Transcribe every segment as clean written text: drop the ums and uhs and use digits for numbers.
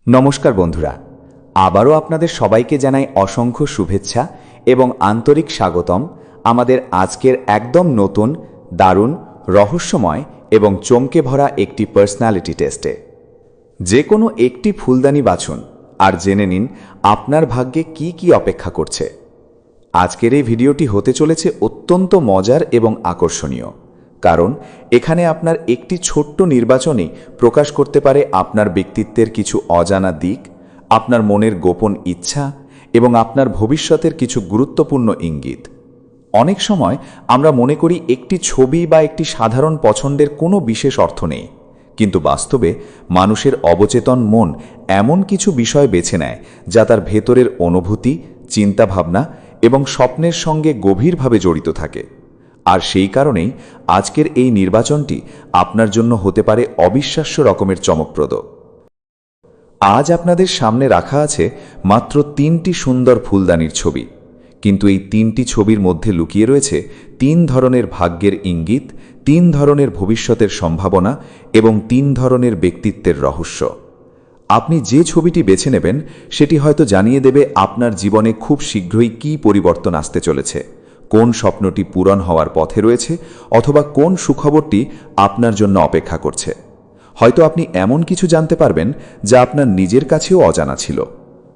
নমস্কার বন্ধুরা, আবারও আপনাদের সবাইকে জানাই অসংখ্য শুভেচ্ছা এবং আন্তরিক স্বাগতম আমাদের আজকের একদম নতুন, দারুণ, রহস্যময় এবং চমকে ভরা একটি পার্সোনালিটি টেস্টে। যে কোনো একটি ফুলদানি বাছুন আর জেনে নিন আপনার ভাগ্যে কি কি অপেক্ষা করছে। আজকের এই ভিডিওটি হতে চলেছে অত্যন্ত মজার এবং আকর্ষণীয়, কারণ এখানে আপনার একটি ছোট্ট নির্বাচনই প্রকাশ করতে পারে আপনার ব্যক্তিত্বের কিছু অজানা দিক, আপনার মনের গোপন ইচ্ছা এবং আপনার ভবিষ্যতের কিছু গুরুত্বপূর্ণ ইঙ্গিত। অনেক সময় আমরা মনে করি একটি ছবি বা একটি সাধারণ পছন্দের কোনো বিশেষ অর্থ নেই, কিন্তু বাস্তবে মানুষের অবচেতন মন এমন কিছু বিষয় বেছে নেয় যা তার ভেতরের অনুভূতি, চিন্তাভাবনা এবং স্বপ্নের সঙ্গে গভীরভাবে জড়িত থাকে। আর সেই কারণেই আজকের এই নির্বাচনটি আপনার জন্য হতে পারে অবিশ্বাস্য রকমের চমকপ্রদ। আজ আপনাদের সামনে রাখা আছে মাত্র 3টি সুন্দর ফুলদানির ছবি, কিন্তু এই 3টি ছবির মধ্যে লুকিয়ে রয়েছে 3 ধরনের ভাগ্যের ইঙ্গিত, 3 ধরনের ভবিষ্যতের সম্ভাবনা এবং 3 ধরনের ব্যক্তিত্বের রহস্য। আপনি যে ছবিটি বেছে নেবেন সেটি হয়তো জানিয়ে দেবে আপনার জীবনে খুব শীঘ্রই কী পরিবর্তন আসতে চলেছে, কোন স্বপ্নটি পূরণ হওয়ার পথে রয়েছে, অথবা কোন সুখবরটি আপনার জন্য অপেক্ষা করছে। হয়তো আপনি এমন কিছু জানতে পারবেন যা আপনার নিজের কাছেও অজানা ছিল।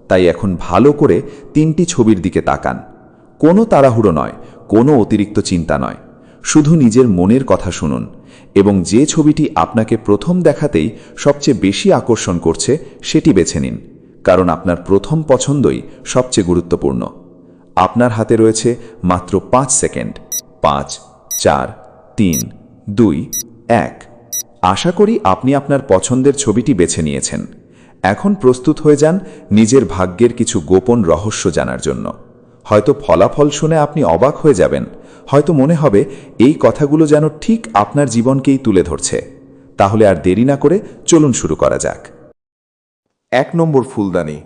তাই এখন ভালো করে 3টি ছবির দিকে তাকান। কোনো তাড়াহুড়ো নয়, কোনো অতিরিক্ত চিন্তা নয়, শুধু নিজের মনের কথা শুনুন এবং যে ছবিটি আপনাকে প্রথম দেখাতেই সবচেয়ে বেশি আকর্ষণ করছে সেটি বেছে নিন, কারণ আপনার প্রথম পছন্দই সবচেয়ে গুরুত্বপূর্ণ। আপনার হাতে রয়েছে মাত্র 5 সেকেন্ড। 5, 4, 3, 2, 1। আশা করি আপনি আপনার পছন্দের ছবিটি বেছে নিয়েছেন। এখন প্রস্তুত হয়ে যান নিজের ভাগ্যের কিছু গোপন রহস্য জানার জন্য। হয়তো ফলাফল শুনে আপনি অবাক হয়ে যাবেন, হয়তো মনে হবে এই কথাগুলো যেন ঠিক আপনার জীবনকেই তুলে ধরছে। তাহলে আর দেরি না করে চলুন শুরু করা যাক। 1 নম্বর ফুলদানি।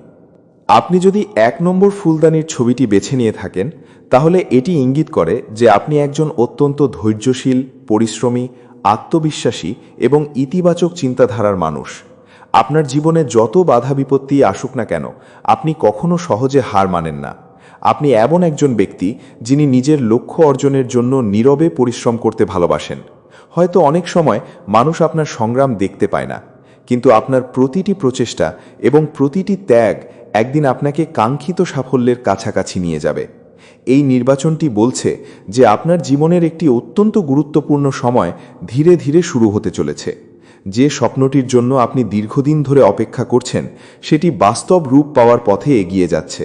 আপনি যদি 1 নম্বর ফুলদানির ছবিটি বেছে নিয়ে থাকেন, তাহলে এটি ইঙ্গিত করে যে আপনি একজন অত্যন্ত ধৈর্যশীল, পরিশ্রমী, আত্মবিশ্বাসী এবং ইতিবাচক চিন্তাধারার মানুষ। আপনার জীবনে যত বাধা বিপত্তি আসুক না কেন, আপনি কখনো সহজে হার মানেন না। আপনি এমন একজন ব্যক্তি যিনি নিজের লক্ষ্য অর্জনের জন্য নীরবে পরিশ্রম করতে ভালোবাসেন। হয়তো অনেক সময় মানুষ আপনার সংগ্রাম দেখতে পায় না, কিন্তু আপনার প্রতিটি প্রচেষ্টা এবং প্রতিটি ত্যাগ একদিন আপনাকে কাঙ্ক্ষিত সাফল্যের কাছাকাছি নিয়ে যাবে। এই নির্বাচনটি বলছে যে আপনার জীবনের একটি অত্যন্ত গুরুত্বপূর্ণ সময় ধীরে ধীরে শুরু হতে চলেছে। যে স্বপ্নটির জন্য আপনি দীর্ঘদিন ধরে অপেক্ষা করছেন সেটি বাস্তব রূপ পাওয়ার পথে এগিয়ে যাচ্ছে।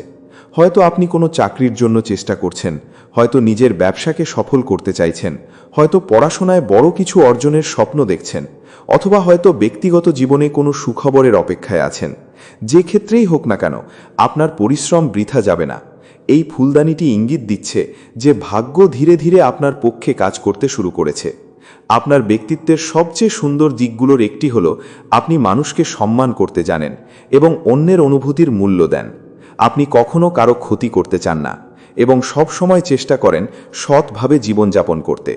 হয়তো আপনি কোনো চাকরির জন্য চেষ্টা করছেন, হয়তো নিজের ব্যবসাকে সফল করতে চাইছেন, হয়তো পড়াশোনায় বড় কিছু অর্জনের স্বপ্ন দেখছেন, অথবা হয়তো ব্যক্তিগত জীবনে কোনো সুখবরের অপেক্ষায় আছেন। যে ক্ষেত্রেই হোক না কেন, আপনার পরিশ্রম বৃথা যাবে না। এই ফুলদানিটি ইঙ্গিত দিচ্ছে যে ভাগ্য ধীরে ধীরে আপনার পক্ষে কাজ করতে শুরু করেছে। আপনার ব্যক্তিত্বের সবচেয়ে সুন্দর দিকগুলোর একটি হল আপনি মানুষকে সম্মান করতে জানেন এবং অন্যের অনুভূতির মূল্য দেন। আপনি কখনো কারো ক্ষতি করতে চান না এবং সব সময় চেষ্টা করেন সৎভাবে জীবনযাপন করতে।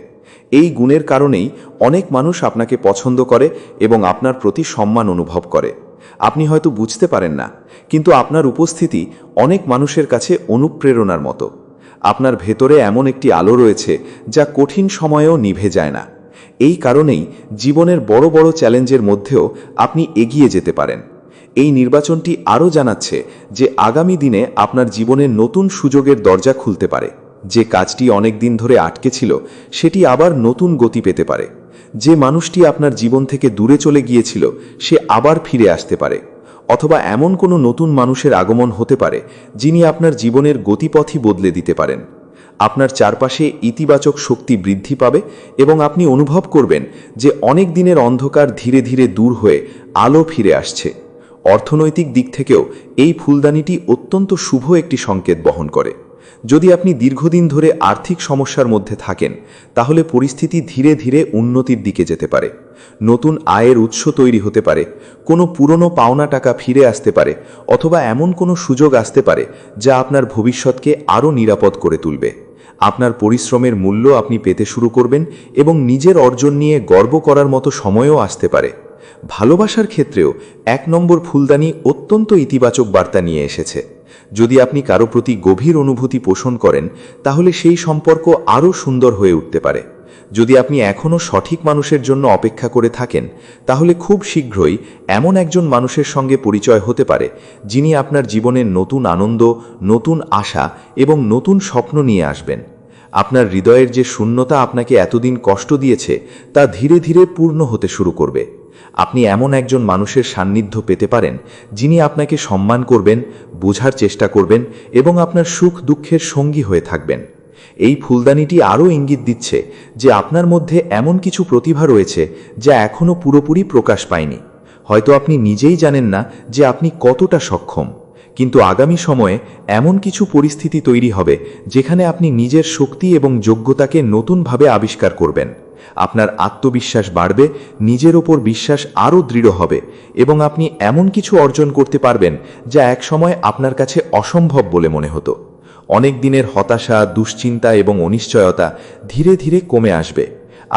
এই গুণের কারণেই অনেক মানুষ আপনাকে পছন্দ করে এবং আপনার প্রতি সম্মান অনুভব করে। আপনি হয়তো বুঝতে পারেন না, কিন্তু আপনার উপস্থিতি অনেক মানুষের কাছে অনুপ্রেরণার মতো। আপনার ভেতরে এমন একটি আলো রয়েছে যা কঠিন সময়েও নিভে যায় না। এই কারণেই জীবনের বড় বড় চ্যালেঞ্জের মধ্যেও আপনি এগিয়ে যেতে পারেন। এই নির্বাচনটি আরও জানাচ্ছে যে আগামী দিনে আপনার জীবনের নতুন সুযোগের দরজা খুলতে পারে। যে কাজটি অনেক দিন ধরে আটকে ছিল সেটি আবার নতুন গতি পেতে পারে। যে মানুষটি আপনার জীবন থেকে দূরে চলে গিয়েছিল সে আবার ফিরে আসতে পারে, অথবা এমন কোনো নতুন মানুষের আগমন হতে পারে যিনি আপনার জীবনের গতিপথই বদলে দিতে পারেন। আপনার চারপাশে ইতিবাচক শক্তি বৃদ্ধি পাবে এবং আপনি অনুভব করবেন যে অনেক দিনের অন্ধকার ধীরে ধীরে দূর হয়ে আলো ফিরে আসছে। অর্থনৈতিক দিক থেকেও এই ফুলদানিটি অত্যন্ত শুভ একটি সংকেত বহন করে। যদি আপনি দীর্ঘদিন ধরে আর্থিক সমস্যার মধ্যে থাকেন, তাহলে পরিস্থিতি ধীরে ধীরে উন্নতির দিকে যেতে পারে। নতুন আয়ের উৎস তৈরি হতে পারে, কোনো পুরনো পাওনা টাকা ফিরে আসতে পারে, অথবা এমন কোনো সুযোগ আসতে পারে যা আপনার ভবিষ্যৎকে আরও নিরাপদ করে তুলবে। আপনার পরিশ্রমের মূল্য আপনি পেতে শুরু করবেন এবং নিজের অর্জন নিয়ে গর্ব করার মতো সময়ও আসতে পারে। ভালোবাসার ক্ষেত্রেও 1 নম্বর ফুলদানি অত্যন্ত ইতিবাচক বার্তা নিয়ে এসেছে। যদি আপনি কারো প্রতি গভীর অনুভূতি পোষণ করেন, তাহলে সেই সম্পর্ক আরও সুন্দর হয়ে উঠতে পারে। যদি আপনি এখনও সঠিক মানুষের জন্য অপেক্ষা করে থাকেন, তাহলে খুব শীঘ্রই এমন একজন মানুষের সঙ্গে পরিচয় হতে পারে যিনি আপনার জীবনের নতুন আনন্দ, নতুন আশা এবং নতুন স্বপ্ন নিয়ে আসবেন। আপনার হৃদয়ের যে শূন্যতা আপনাকে এতদিন কষ্ট দিয়েছে, তা ধীরে ধীরে পূর্ণ হতে শুরু করবে। আপনি এমন একজন মানুষের সান্নিধ্য পেতে পারেন যিনি আপনাকে সম্মান করবেন, বোঝার চেষ্টা করবেন এবং আপনার সুখ দুঃখের সঙ্গী হয়ে থাকবেন। এই ফুলদানিটি আরও ইঙ্গিত দিচ্ছে যে আপনার মধ্যে এমন কিছু প্রতিভা রয়েছে যা এখনও পুরোপুরি প্রকাশ পায়নি। হয়তো আপনি নিজেই জানেন না যে আপনি কতটা সক্ষম, কিন্তু আগামী সময়ে এমন কিছু পরিস্থিতি তৈরি হবে যেখানে আপনি নিজের শক্তি এবং যোগ্যতাকে নতুনভাবে আবিষ্কার করবেন। আপনার আত্মবিশ্বাস বাড়বে, নিজের ওপর বিশ্বাস আরও দৃঢ় হবে এবং আপনি এমন কিছু অর্জন করতে পারবেন যা একসময় আপনার কাছে অসম্ভব বলে মনে হতো। অনেক দিনের হতাশা, দুশ্চিন্তা এবং অনিশ্চয়তা ধীরে ধীরে কমে আসবে।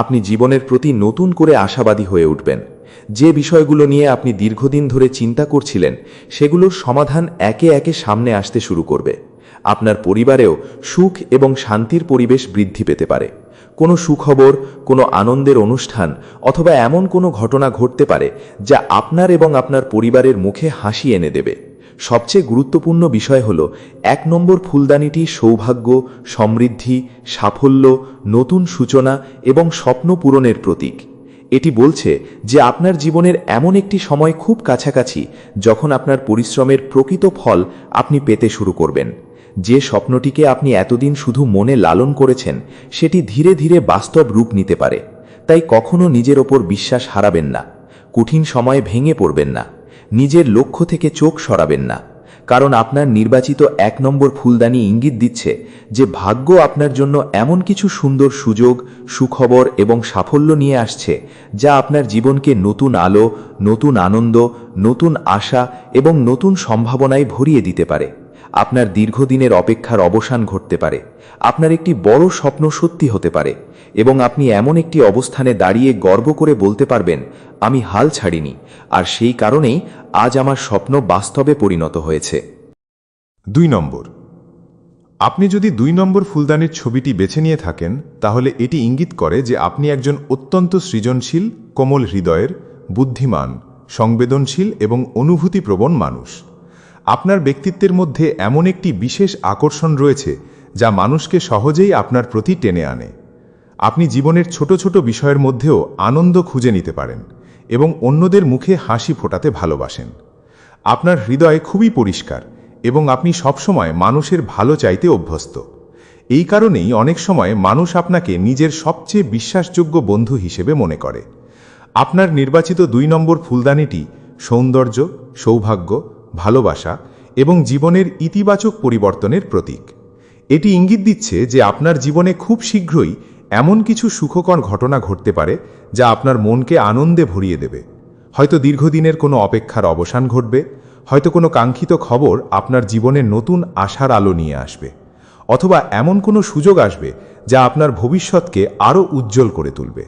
আপনি জীবনের প্রতি নতুন করে আশাবাদী হয়ে উঠবেন। যে বিষয়গুলো নিয়ে আপনি দীর্ঘদিন ধরে চিন্তা করছিলেন, সেগুলোর সমাধান একে একে সামনে আসতে শুরু করবে। আপনার পরিবারেও সুখ এবং শান্তির পরিবেশ বৃদ্ধি পেতে পারে। কোনো সুখবর, কোনো আনন্দের অনুষ্ঠান অথবা এমন কোনো ঘটনা ঘটতে পারে যা আপনার এবং আপনার পরিবারের মুখে হাসি এনে দেবে। সবচেয়ে গুরুত্বপূর্ণ বিষয় হল 1 নম্বর ফুলদানিটি সৌভাগ্য, সমৃদ্ধি, সাফল্য, নতুন সূচনা এবং স্বপ্ন পূরণের প্রতীক। এটি বলছে যে আপনার জীবনের এমন একটি সময় খুব কাছাকাছি যখন আপনার পরিশ্রমের প্রকৃত ফল আপনি পেতে শুরু করবেন। যে স্বপ্নটিকে আপনি এতদিন শুধু মনে লালন করেছেন, সেটি ধীরে ধীরে বাস্তব রূপ নিতে পারে। তাই কখনো নিজের ওপর বিশ্বাস হারাবেন না, কঠিন সময়ে ভেঙে পড়বেন না, নিজের লক্ষ্য থেকে চোখ সরাবেন না। কারণ আপনার নির্বাচিত 1 নম্বর ফুলদানি ইঙ্গিত দিচ্ছে যে ভাগ্য আপনার জন্য এমন কিছু সুন্দর সুযোগ, সুখবর এবং সাফল্য নিয়ে আসছে যা আপনার জীবনকে নতুন আলো, নতুন আনন্দ, নতুন আশা এবং নতুন সম্ভাবনায় ভরিয়ে দিতে পারে। আপনার দীর্ঘদিনের অপেক্ষার অবসান ঘটতে পারে, আপনার একটি বড় স্বপ্ন সত্যি হতে পারে এবং আপনি এমন একটি অবস্থানে দাঁড়িয়ে গর্ব করে বলতে পারবেন, আমি হাল ছাড়িনি, আর সেই কারণেই আজ আমার স্বপ্ন বাস্তবে পরিণত হয়েছে। 2 নম্বর। আপনি যদি 2 নম্বর ফুলদানির ছবিটি বেছে নিয়ে থাকেন, তাহলে এটি ইঙ্গিত করে যে আপনি একজন অত্যন্ত সৃজনশীল, কোমল হৃদয়ের, বুদ্ধিমান, সংবেদনশীল এবং অনুভূতিপ্রবণ মানুষ। আপনার ব্যক্তিত্বের মধ্যে এমন একটি বিশেষ আকর্ষণ রয়েছে যা মানুষকে সহজেই আপনার প্রতি টেনে আনে। আপনি জীবনের ছোট ছোট বিষয়ের মধ্যেও আনন্দ খুঁজে নিতে পারেন এবং অন্যদের মুখে হাসি ফোটাতে ভালোবাসেন। আপনার হৃদয় খুবই পরিষ্কার এবং আপনি সবসময় মানুষের ভালো চাইতে অভ্যস্ত। এই কারণেই অনেক সময় মানুষ আপনাকে নিজের সবচেয়ে বিশ্বাসযোগ্য বন্ধু হিসেবে মনে করে। আপনার নির্বাচিত 2 নম্বর ফুলদানিটি সৌন্দর্য, সৌভাগ্য, ভালোবাসা এবং জীবনের ইতিবাচক পরিবর্তনের প্রতীক। এটি ইঙ্গিত দিচ্ছে যে আপনার জীবনে খুব শীঘ্রই এমন কিছু সুখকর ঘটনা ঘটতে পারে যা আপনার মনকে আনন্দে ভরিয়ে দেবে। হয়তো দীর্ঘদিনের কোনো অপেক্ষার অবসান ঘটবে, হয়তো কোনো কাঙ্ক্ষিত খবর আপনার জীবনে নতুন আশার আলো নিয়ে আসবে, অথবা এমন কোনো সুযোগ আসবে যা আপনার ভবিষ্যৎকে আরও উজ্জ্বল করে তুলবে।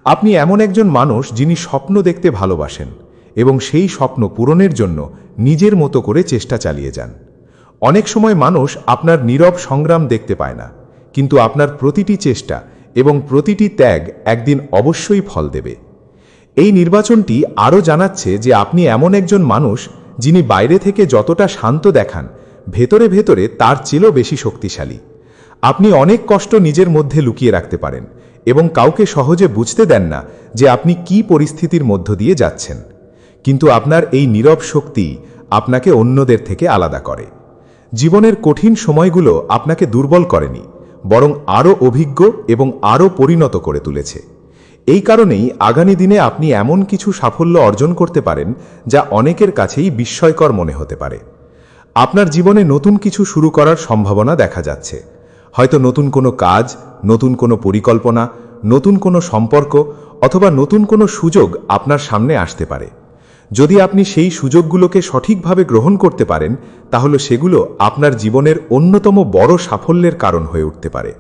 আপনি এমন একজন মানুষ যিনি স্বপ্ন দেখতে ভালোবাসেন এবং সেই স্বপ্ন পূরণের জন্য নিজের মতো করে চেষ্টা চালিয়ে যান। অনেক সময় মানুষ আপনার নীরব সংগ্রাম দেখতে পায় না, কিন্তু আপনার প্রতিটি চেষ্টা এবং প্রতিটি ত্যাগ একদিন অবশ্যই ফল দেবে। এই নির্বাচনটি আরও জানাচ্ছে যে আপনি এমন একজন মানুষ যিনি বাইরে থেকে যতটা শান্ত দেখান, ভেতরে ভেতরে তার চেয়েও বেশি শক্তিশালী। আপনি অনেক কষ্ট নিজের মধ্যে লুকিয়ে রাখতে পারেন এবং কাউকে সহজে বুঝতে দেন না যে আপনি কী পরিস্থিতির মধ্য দিয়ে যাচ্ছেন, কিন্তু আপনার এই নীরব শক্তি আপনাকে অন্যদের থেকে আলাদা করে। জীবনের কঠিন সময়গুলো আপনাকে দুর্বল করেনি, বরং আরও অভিজ্ঞ এবং আরও পরিণত করে তুলেছে। এই কারণেই আগামী দিনে আপনি এমন কিছু সাফল্য অর্জন করতে পারেন যা অনেকের কাছেই বিস্ময়কর মনে হতে পারে। আপনার জীবনে নতুন কিছু শুরু করার সম্ভাবনা দেখা যাচ্ছে। হয়তো নতুন কোনো কাজ, নতুন কোনো পরিকল্পনা, নতুন কোনো সম্পর্ক অথবা নতুন কোনো সুযোগ আপনার সামনে আসতে পারে। যদি আপনি সেই সুযোগগুলোকে সঠিকভাবে গ্রহণ করতে পারেন, তাহলে সেগুলো আপনার জীবনের অন্যতম বড় সাফল্যের কারণ হয়ে উঠতে পারে।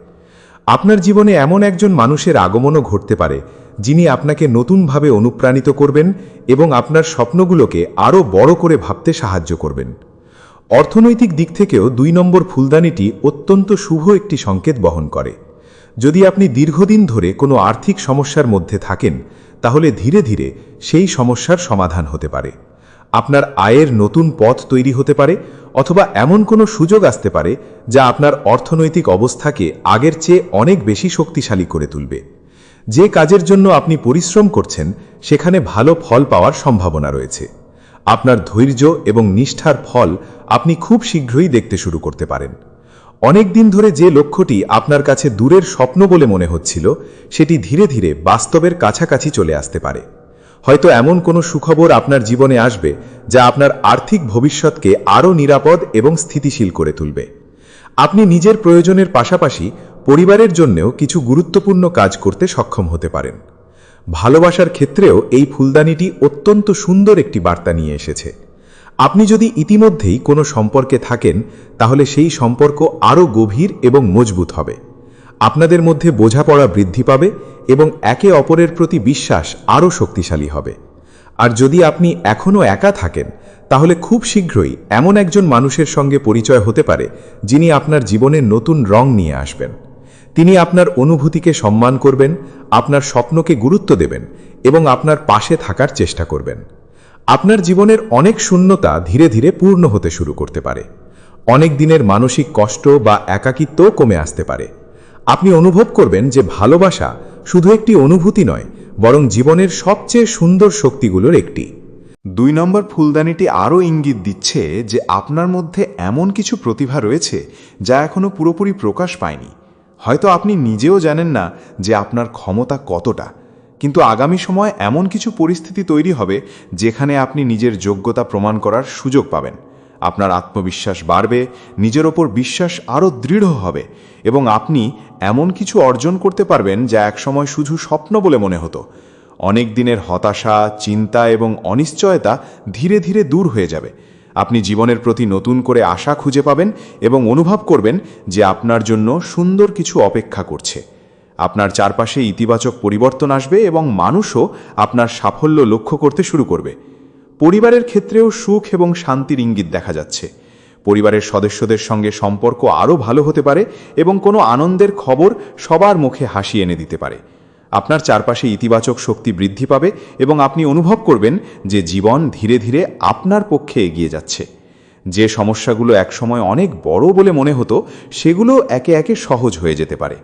আপনার জীবনে এমন একজন মানুষের আগমনও ঘটতে পারে যিনি আপনাকে নতুনভাবে অনুপ্রাণিত করবেন এবং আপনার স্বপ্নগুলোকে আরও বড় করে ভাবতে সাহায্য করবেন। অর্থনৈতিক দিক থেকেও 2 নম্বর ফুলদানিটি অত্যন্ত শুভ একটি সংকেত বহন করে। যদি আপনি দীর্ঘদিন ধরে কোনো আর্থিক সমস্যার মধ্যে থাকেন, তাহলে ধীরে ধীরে সেই সমস্যার সমাধান হতে পারে। আপনার আয়ের নতুন পথ তৈরি হতে পারে, অথবা এমন কোনো সুযোগ আসতে পারে যা আপনার অর্থনৈতিক অবস্থাকে আগের চেয়ে অনেক বেশি শক্তিশালী করে তুলবে। যে কাজের জন্য আপনি পরিশ্রম করছেন সেখানে ভালো ফল পাওয়ার সম্ভাবনা রয়েছে। আপনার ধৈর্য এবং নিষ্ঠার ফল আপনি খুব শীঘ্রই দেখতে শুরু করতে পারেন। অনেক দিন ধরে যে লক্ষ্যটি আপনার কাছে দূরের স্বপ্ন বলে মনে হচ্ছিল, সেটি ধীরে ধীরে বাস্তবের কাছাকাছি চলে আসতে পারে। হয়তো এমন কোনো সুখবর আপনার জীবনে আসবে যা আপনার আর্থিক ভবিষ্যৎকে আরও নিরাপদ এবং স্থিতিশীল করে তুলবে। আপনি নিজের প্রয়োজনের পাশাপাশি পরিবারের জন্যও কিছু গুরুত্বপূর্ণ কাজ করতে সক্ষম হতে পারেন। ভালোবাসার ক্ষেত্রেও এই ফুলদানিটি অত্যন্ত সুন্দর একটি বার্তা নিয়ে এসেছে। আপনি যদি ইতিমধ্যেই কোনো সম্পর্কে থাকেন, তাহলে সেই সম্পর্ক আরও গভীর এবং মজবুত হবে। আপনাদের মধ্যে বোঝাপড়া বৃদ্ধি পাবে এবং একে অপরের প্রতি বিশ্বাস আরও শক্তিশালী হবে। আর যদি আপনি এখনও একা থাকেন, তাহলে খুব শীঘ্রই এমন একজন মানুষের সঙ্গে পরিচয় হতে পারে যিনি আপনার জীবনে নতুন রং নিয়ে আসবেন। তিনি আপনার অনুভূতিকে সম্মান করবেন, আপনার স্বপ্নকে গুরুত্ব দেবেন এবং আপনার পাশে থাকার চেষ্টা করবেন। আপনার জীবনের অনেক শূন্যতা ধীরে ধীরে পূর্ণ হতে শুরু করতে পারে। অনেক দিনের মানসিক কষ্ট বা একাকিত্বও কমে আসতে পারে। আপনি অনুভব করবেন যে ভালোবাসা শুধু একটি অনুভূতি নয়, বরং জীবনের সবচেয়ে সুন্দর শক্তিগুলোর একটি। 2 নম্বর ফুলদানিটি আরও ইঙ্গিত দিচ্ছে যে আপনার মধ্যে এমন কিছু প্রতিভা রয়েছে যা এখনও পুরোপুরি প্রকাশ পায়নি। হয়তো আপনি নিজেও জানেন না যে আপনার ক্ষমতা কতটা, কিন্তু আগামী সময় এমন কিছু পরিস্থিতি তৈরি হবে যেখানে আপনি নিজের যোগ্যতা প্রমাণ করার সুযোগ পাবেন। আপনার আত্মবিশ্বাস বাড়বে, নিজের ওপর বিশ্বাস আরও দৃঢ় হবে এবং আপনি এমন কিছু অর্জন করতে পারবেন যা একসময় শুধু স্বপ্ন বলে মনে হতো। অনেক দিনের হতাশা, চিন্তা এবং অনিশ্চয়তা ধীরে ধীরে দূর হয়ে যাবে। আপনি জীবনের প্রতি নতুন করে আশা খুঁজে পাবেন এবং অনুভব করবেন যে আপনার জন্য সুন্দর কিছু অপেক্ষা করছে। আপনার চারপাশে ইতিবাচক পরিবর্তন আসবে এবং মানুষও আপনার সাফল্য লক্ষ্য করতে শুরু করবে। পরিবারের ক্ষেত্রেও সুখ এবং শান্তির ইঙ্গিত দেখা যাচ্ছে। পরিবারের সদস্যদের সঙ্গে সম্পর্ক আরও ভালো হতে পারে এবং কোনো আনন্দের খবর সবার মুখে হাসি এনে দিতে পারে। আপনার চারপাশে ইতিবাচক শক্তি বৃদ্ধি পাবে এবং আপনি অনুভব করবেন যে জীবন ধীরে ধীরে আপনার পক্ষে এগিয়ে যাচ্ছে। যে সমস্যাগুলো একসময় অনেক বড় বলে মনে হতো, সেগুলো একে একে সহজ হয়ে যেতে পারে।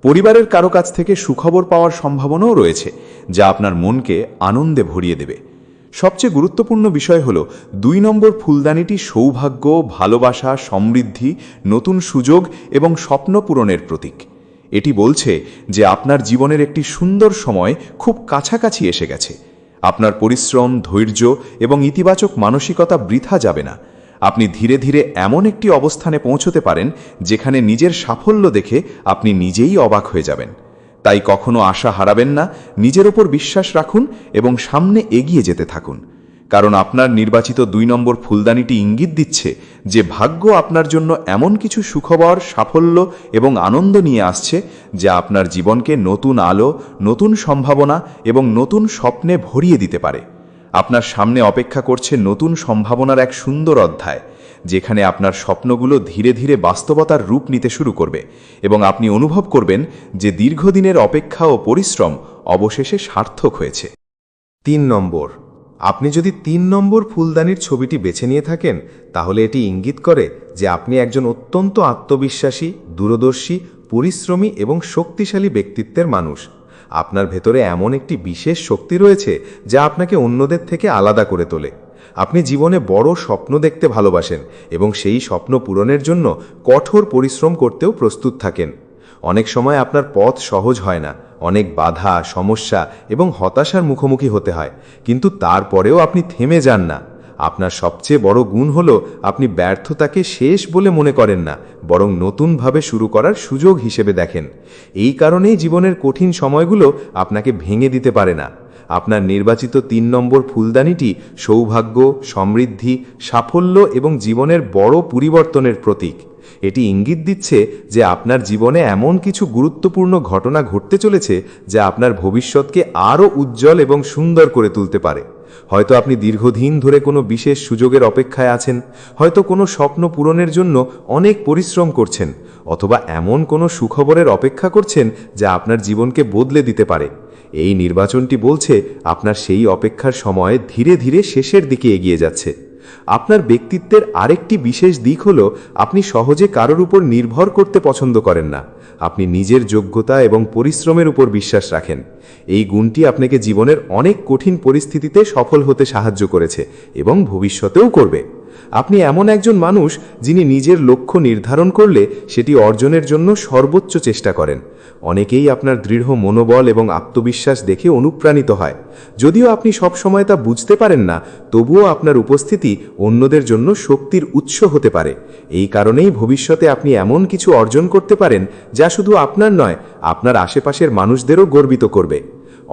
পরিবারের কারো কাছ থেকে সুখবর পাওয়ার সম্ভাবনাও রয়েছে, যা আপনার মনকে আনন্দে ভরিয়ে দেবে। সবচেয়ে গুরুত্বপূর্ণ বিষয় হল 2 নম্বর ফুলদানিটি সৌভাগ্য, ভালোবাসা, সমৃদ্ধি, নতুন সুযোগ এবং স্বপ্ন পূরণের প্রতীক। এটি বলছে যে আপনার জীবনের একটি সুন্দর সময় খুব কাছাকাছি এসে গেছে। আপনার পরিশ্রম, ধৈর্য এবং ইতিবাচক মানসিকতা বৃথা যাবে না। আপনি ধীরে ধীরে এমন একটি অবস্থানে পৌঁছতে পারেন যেখানে নিজের সাফল্য দেখে আপনি নিজেই অবাক হয়ে যাবেন। তাই কখনো আশা হারাবেন না, নিজের ওপর বিশ্বাস রাখুন এবং সামনে এগিয়ে যেতে থাকুন। কারণ আপনার নির্বাচিত 2 নম্বর ফুলদানিটি ইঙ্গিত দিচ্ছে যে ভাগ্য আপনার জন্য এমন কিছু সুখবর, সাফল্য এবং আনন্দ নিয়ে আসছে যা আপনার জীবনকে নতুন আলো, নতুন সম্ভাবনা এবং নতুন স্বপ্নে ভরিয়ে দিতে পারে। আপনার সামনে অপেক্ষা করছে নতুন সম্ভাবনার এক সুন্দর অধ্যায়, যেখানে আপনার স্বপ্নগুলো ধীরে ধীরে বাস্তবতার রূপ নিতে শুরু করবে এবং আপনি অনুভব করবেন যে দীর্ঘদিনের অপেক্ষা ও পরিশ্রম অবশেষে সার্থক হয়েছে। 3 নম্বর। আপনি যদি 3 নম্বর ফুলদানির ছবিটি বেছে নিয়ে থাকেন, তাহলে এটি ইঙ্গিত করে যে আপনি একজন অত্যন্ত আত্মবিশ্বাসী, দূরদর্শী, পরিশ্রমী এবং শক্তিশালী ব্যক্তিত্বের মানুষ। আপনার ভেতরে এমন একটি বিশেষ শক্তি রয়েছে যা আপনাকে অন্যদের থেকে আলাদা করে তোলে। আপনি জীবনে বড় স্বপ্ন দেখতে ভালোবাসেন এবং সেই স্বপ্ন পূরণের জন্য কঠোর পরিশ্রম করতেও প্রস্তুত থাকেন। অনেক সময় আপনার পথ সহজ হয় না, অনেক বাধা, সমস্যা এবং হতাশার মুখোমুখি হতে হয়, কিন্তু তারপরেও আপনি থেমে যান না। আপনার সবচেয়ে বড় গুণ হলো আপনি ব্যর্থতাকে শেষ বলে মনে করেন না, বরং নতুনভাবে শুরু করার সুযোগ হিসেবে দেখেন। এই কারণেই জীবনের কঠিন সময়গুলো আপনাকে ভেঙে দিতে পারে না। আপনার নির্বাচিত 3 নম্বর ফুলদানিটি সৌভাগ্য, সমৃদ্ধি, সাফল্য এবং জীবনের বড় পরিবর্তনের প্রতীক। এটি ইঙ্গিত দিচ্ছে যে আপনার জীবনে এমন কিছু গুরুত্বপূর্ণ ঘটনা ঘটতে চলেছে যা আপনার ভবিষ্যৎকে আরও উজ্জ্বল এবং সুন্দর করে তুলতে পারে। হয়তো আপনি দীর্ঘদিন ধরে কোনো বিশেষ সুযোগের অপেক্ষায় আছেন, হয়তো কোনো স্বপ্ন পূরণের জন্য অনেক পরিশ্রম করছেন, অথবা এমন কোনো সুখবরের অপেক্ষা করছেন যা আপনার জীবনকে বদলে দিতে পারে। এই নির্বাচনটি বলছে আপনার সেই অপেক্ষার সময় ধীরে ধীরে শেষের দিকে এগিয়ে যাচ্ছে। আপনার ব্যক্তিত্বের আরেকটি বিশেষ দিক হলো আপনি সহজে কারোর উপর নির্ভর করতে পছন্দ করেন না। আপনি নিজের যোগ্যতা এবং পরিশ্রমের উপর বিশ্বাস রাখেন। এই গুণটি আপনাকে জীবনের অনেক কঠিন পরিস্থিতিতে সফল হতে সাহায্য করেছে এবং ভবিষ্যতেও করবে। আপনি এমন একজন মানুষ যিনি নিজের লক্ষ্য নির্ধারণ করলে সেটি অর্জনের জন্য সর্বোচ্চ চেষ্টা করেন। অনেকেই আপনার দৃঢ় মনোবল এবং আত্মবিশ্বাস দেখে অনুপ্রাণিত হয়। যদিও আপনি সবসময় তা বুঝতে পারেন না, তবুও আপনার উপস্থিতি অন্যদের জন্য শক্তির উৎস হতে পারে। এই কারণেই ভবিষ্যতে আপনি এমন কিছু অর্জন করতে পারেন যা শুধু আপনার নয়, আপনার আশেপাশের মানুষদেরও গর্বিত করবে।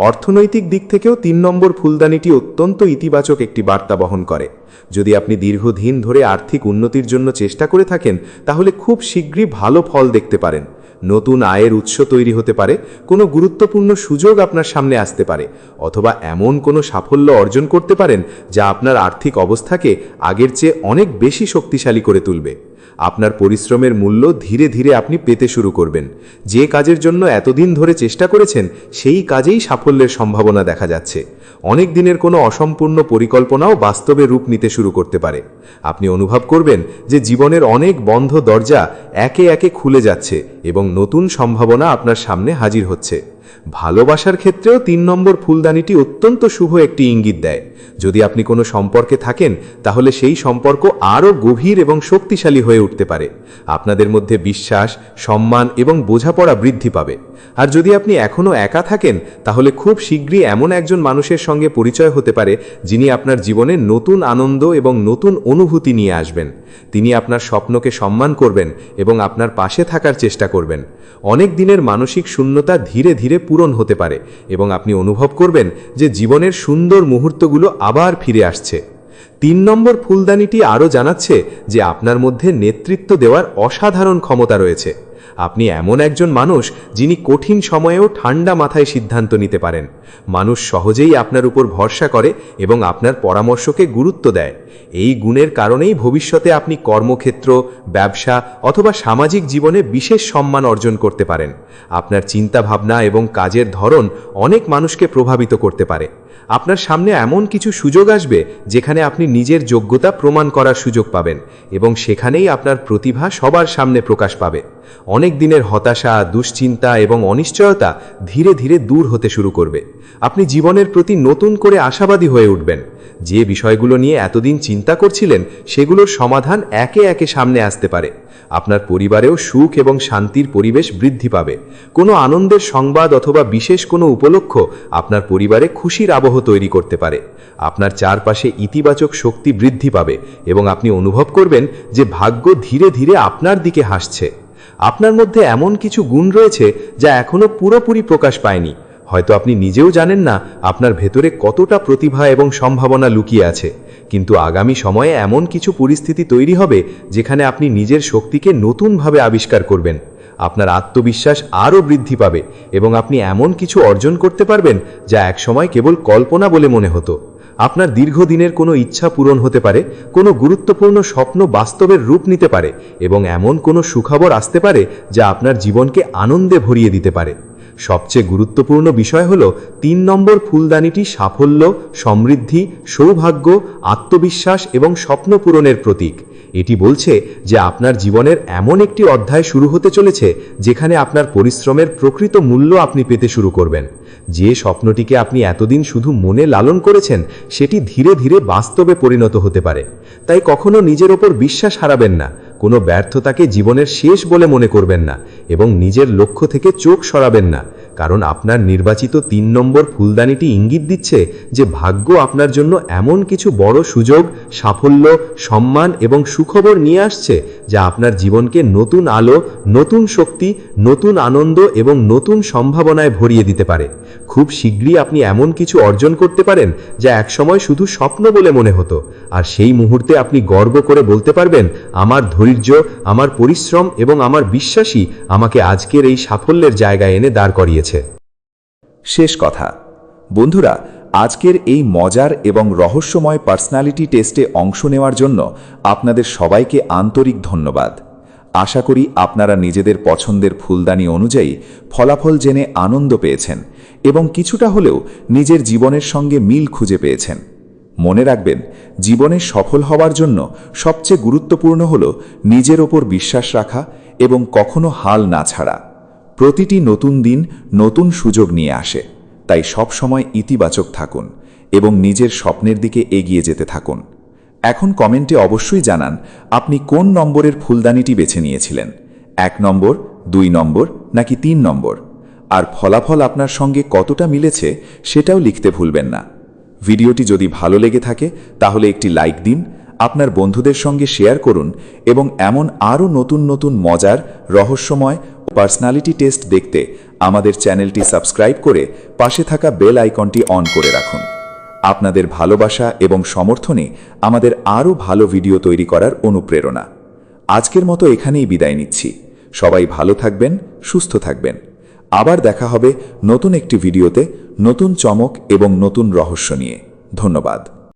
অর্থনৈতিক দিক থেকেও 3 নম্বর ফুলদানিটি অত্যন্ত ইতিবাচক একটি বার্তা বহন করে। যদি আপনি দীর্ঘদিন ধরে আর্থিক উন্নতির জন্য চেষ্টা করে থাকেন, তাহলে খুব শীঘ্রই ভালো ফল দেখতে পারেন। নতুন আয়ের উৎস তৈরি হতে পারে, কোনো গুরুত্বপূর্ণ সুযোগ আপনার সামনে আসতে পারে, অথবা এমন কোনো সাফল্য অর্জন করতে পারেন যা আপনার আর্থিক অবস্থাকে আগের চেয়ে অনেক বেশি শক্তিশালী করে তুলবে। আপনার পরিশ্রমের মূল্য ধীরে ধীরে আপনি পেতে শুরু করবেন। যে কাজের জন্য এতদিন ধরে চেষ্টা করেছেন, সেই কাজেই সাফল্যের সম্ভাবনা দেখা যাচ্ছে। অনেক দিনের কোনো অসম্পূর্ণ পরিকল্পনাও বাস্তবে রূপ নিতে শুরু করতে পারে। আপনি অনুভব করবেন যে জীবনের অনেক বন্ধ দরজা একে একে খুলে যাচ্ছে এবং নতুন সম্ভাবনা আপনার সামনে হাজির হচ্ছে। ভালোবাসার ক্ষেত্রেও 3 নম্বর ফুলদানিটি অত্যন্ত শুভ একটি ইঙ্গিত দেয়। যদি আপনি কোনো সম্পর্কে থাকেন, তাহলে সেই সম্পর্ক আরও গভীর এবং শক্তিশালী হয়ে উঠতে পারে। আপনাদের মধ্যে বিশ্বাস, সম্মান এবং বোঝাপড়া বৃদ্ধি পাবে। আর যদি আপনি এখনও একা থাকেন, তাহলে খুব শীঘ্রই এমন একজন মানুষের সঙ্গে পরিচয় হতে পারে যিনি আপনার জীবনে নতুন আনন্দ এবং নতুন অনুভূতি নিয়ে আসবেন। তিনি আপনার স্বপ্নকে সম্মান করবেন এবং আপনার পাশে থাকার চেষ্টা করবেন। অনেক দিনের মানসিক শূন্যতা ধীরে ধীরে পূরণ হতে পারে এবং আপনি অনুভব করবেন যে জীবনের সুন্দর মুহূর্তগুলো আবার ফিরে আসছে। 3 নম্বর ফুলদানিটি আরও জানাচ্ছে যে আপনার মধ্যে নেতৃত্ব দেওয়ার অসাধারণ ক্ষমতা রয়েছে। আপনি এমন একজন মানুষ যিনি কঠিন সময়েও ঠান্ডা মাথায় সিদ্ধান্ত নিতে পারেন। মানুষ সহজেই আপনার উপর ভরসা করে এবং আপনার পরামর্শকে গুরুত্ব দেয়। এই গুণের কারণেই ভবিষ্যতে আপনি কর্মক্ষেত্র, ব্যবসা অথবা সামাজিক জীবনে বিশেষ সম্মান অর্জন করতে পারেন। আপনার চিন্তাভাবনা এবং কাজের ধরন অনেক মানুষকে প্রভাবিত করতে পারে। আপনার সামনে এমন কিছু সুযোগ আসবে যেখানে আপনি নিজের যোগ্যতা প্রমাণ করার সুযোগ পাবেন এবং সেখানেই আপনার প্রতিভা সবার সামনে প্রকাশ পাবে। অনেক দিনের হতাশা, দুশ্চিন্তা এবং অনিশ্চয়তা ধীরে ধীরে দূর হতে শুরু করবে। আপনি জীবনের প্রতি নতুন করে আশাবাদী হয়ে উঠবেন। যে বিষয়গুলো নিয়ে এতদিন চিন্তা করছিলেন, সেগুলোর সমাধান একে একে সামনে আসতে পারে। আপনার পরিবারেও সুখ এবং শান্তির পরিবেশ বৃদ্ধি পাবে। কোনো আনন্দের সংবাদ অথবা বিশেষ কোনো উপলক্ষ আপনার পরিবারে খুশির আবহ তৈরি করতে পারে। আপনার চারপাশে ইতিবাচক শক্তি বৃদ্ধি পাবে এবং আপনি অনুভব করবেন যে ভাগ্য ধীরে ধীরে আপনার দিকে হাসছে। আপনার মধ্যে এমন কিছু গুণ রয়েছে যা এখনো পুরোপুরি প্রকাশ পায়নি। হয়তো আপনি নিজেও জানেন না আপনার ভেতরে কতটা প্রতিভা এবং সম্ভাবনা লুকিয়ে আছে, কিন্তু আগামী সময়ে এমন কিছু পরিস্থিতি তৈরি হবে যেখানে আপনি নিজের শক্তিকে নতুনভাবে আবিষ্কার করবেন। আপনার আত্মবিশ্বাস আরও বৃদ্ধি পাবে এবং আপনি এমন কিছু অর্জন করতে পারবেন যা একসময় কেবল কল্পনা বলে মনে হতো। আপনার দীর্ঘদিনের কোনো ইচ্ছা পূরণ হতে পারে, কোনো গুরুত্বপূর্ণ স্বপ্ন বাস্তবের রূপ নিতে পারে এবং এমন কোনো সুখবর আসতে পারে যা আপনার জীবনকে আনন্দে ভরিয়ে দিতে পারে। সবচেয়ে গুরুত্বপূর্ণ বিষয় হলো 3 নম্বর ফুলদানিটি সাফল্য, সমৃদ্ধি, সৌভাগ্য, আত্মবিশ্বাস এবং স্বপ্ন পূরণের প্রতীক। এটি বলছে যে আপনার জীবনের এমন একটি অধ্যায় শুরু হতে চলেছে যেখানে আপনার পরিশ্রমের প্রকৃত মূল্য আপনি পেতে শুরু করবেন। যে স্বপ্নটিকে আপনি এতদিন শুধু মনে লালন করেছেন, সেটি ধীরে ধীরে বাস্তবে পরিণত হতে পারে। তাই কখনো নিজের ওপর বিশ্বাস হারাবেন না। কোনো ব্যর্থতাকে জীবনের শেষ বলে মনে করবেন না এবং নিজের লক্ষ্য থেকে চোখ সরাবেন না, কারণ আপনার নির্বাচিত 3 নম্বর ফুলদানিটি ইঙ্গিত দিচ্ছে যে ভাগ্য আপনার জন্য এমন কিছু বড় সুযোগ, সাফল্য, সম্মান এবং সুখবর নিয়ে আসছে যা আপনার জীবনকে নতুন আলো, নতুন শক্তি, নতুন আনন্দ এবং নতুন সম্ভাবনায় ভরিয়ে দিতে পারে। খুব শীঘ্রই আপনি এমন কিছু অর্জন করতে পারেন যা একসময় শুধু স্বপ্ন বলে মনে হতো, আর সেই মুহূর্তে আপনি গর্ব করে বলতে পারবেন, আমার ধৈর্য, আমার পরিশ্রম এবং আমার বিশ্বাসই আমাকে আজকের এই সাফল্যের জায়গায় এনে দাঁড় করিয়েছে। শেষ কথা বন্ধুরা, আজকের এই মজার এবং রহস্যময় পার্সোনালিটি টেস্টে অংশ নেওয়ার জন্য আপনাদের সবাইকে আন্তরিক ধন্যবাদ। আশা করি আপনারা নিজেদের পছন্দের ফুলদানি অনুযায়ী ফলাফল জেনে আনন্দ পেয়েছেন এবং কিছুটা হলেও নিজের জীবনের সঙ্গে মিল খুঁজে পেয়েছেন। মনে রাখবেন, জীবনে সফল হওয়ার জন্য সবচেয়ে গুরুত্বপূর্ণ হল নিজের ওপর বিশ্বাস রাখা এবং কখনো হাল না ছাড়া। প্রতিটি নতুন দিন নতুন সুযোগ নিয়ে আসে, তাই সব সময় ইতিবাচক থাকুন এবং নিজের স্বপ্নের দিকে এগিয়ে যেতে থাকুন। এখন কমেন্টে অবশ্যই জানান আপনি কোন নম্বরের ফুলদানিটি বেছে নিয়েছিলেন, 1 নম্বর, 2 নম্বর নাকি 3 নম্বর, আর ফলাফল আপনার সঙ্গে কতটা মিলেছে সেটাও লিখতে ভুলবেন না। ভিডিওটি যদি ভালো লেগে থাকে তাহলে একটি লাইক দিন, আপনার বন্ধুদের সঙ্গে শেয়ার করুন এবং এমন আরও নতুন নতুন মজার, রহস্যময় পার্সোনালিটি টেস্ট দেখতে আমাদের চ্যানেলটি সাবস্ক্রাইব করে পাশে থাকা বেল আইকনটি অন করে রাখুন। আপনাদের ভালোবাসা এবং সমর্থনই আমাদের আরও ভালো ভিডিও তৈরি করার অনুপ্রেরণা। আজকের মতো এখানেই বিদায় নিচ্ছি। সবাই ভালো থাকবেন, সুস্থ থাকবেন। আবার দেখা হবে নতুন একটি ভিডিওতে, নতুন চমক এবং নতুন রহস্য নিয়ে। ধন্যবাদ।